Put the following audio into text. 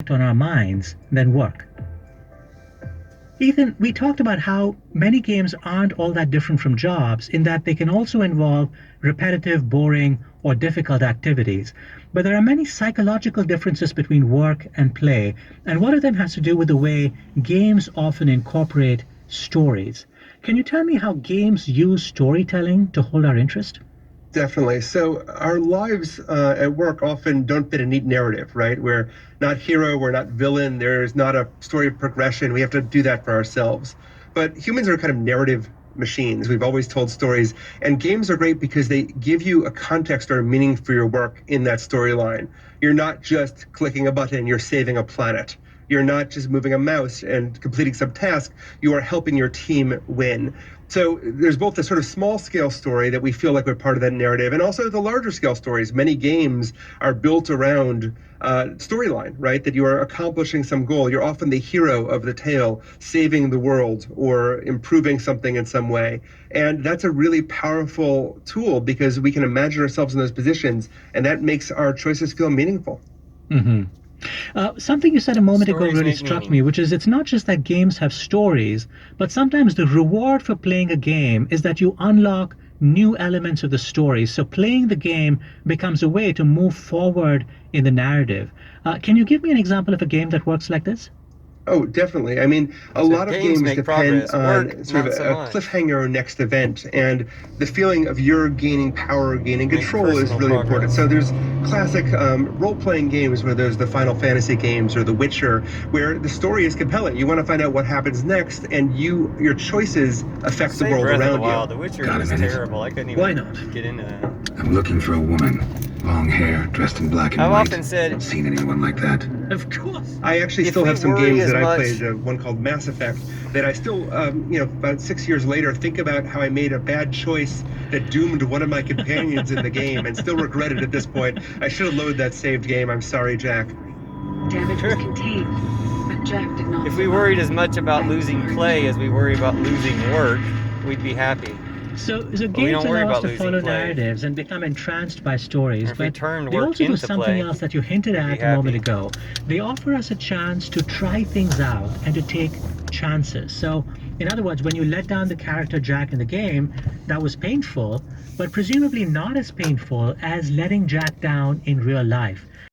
on our minds than work. Ethan, we talked about how many games aren't all that different from jobs in that they can also involve repetitive, boring, or difficult activities. But there are many psychological differences between work and play, and one of them has to do with the way games often incorporate stories. Can you tell me how games use storytelling to hold our interest? Definitely. So our lives at work often don't fit a neat narrative, right? We're not hero, we're not villain. There's not a story of progression. We have to do that for ourselves. But humans are kind of narrative machines. We've always told stories, and games are great because they give you a context or a meaning for your work in that storyline. You're not just clicking a button, you're saving a planet. You're not just moving a mouse and completing some task, you are helping your team win. So there's both the sort of small scale story that we feel like we're part of that narrative, and also the larger scale stories. Many games are built around storyline, right? That you are accomplishing some goal. You're often the hero of the tale, saving the world or improving something in some way. And that's a really powerful tool because we can imagine ourselves in those positions, and that makes our choices feel meaningful. Mm-hmm. Something you said a moment ago Stories really make struck meaning. me, which is it's not just that games have stories, but sometimes the reward for playing a game is that you unlock new elements of the story. So playing the game becomes a way to move forward in the narrative. Can you give me an example of a game that works like this? Oh, definitely. I mean, a So lot of games games make depend progress. on Work, sort not of so a much. cliffhanger or next event, and the feeling of you're gaining power, gaining Make control is personal really important. So progress. there's classic role-playing games where there's the Final Fantasy games or The Witcher, where the story is compelling. You want to find out what happens next, and your choices affect the Say world Breath of the around you. Wild. The Witcher Got a was minute? terrible. I couldn't Why even not? get into that. I'm looking for a woman. Long hair, dressed in black and I've white. often said, Seen anyone like that? Of course. I actually if still we have some worry games as that I much, played, one called Mass Effect, that I still, about 6 years later, think about how I made a bad choice that doomed one of my companions in the game and still regret it at this point. I should have loaded that saved game. I'm sorry, Jack. Damage was contained, but Jack did not if we survive. worried as much about I'm losing sorry, play Jack. as we worry about losing work, we'd be happy. So But we games don't worry allow us about to losing follow play. narratives and become entranced by And stories, if we but turned they work also do into something play, else that you hinted we'd be at a moment happy. ago. They offer us a chance to try things out and to take chances. So, in other words, when you let down the character Jack in the game, that was painful, but presumably not as painful as letting Jack down in real life.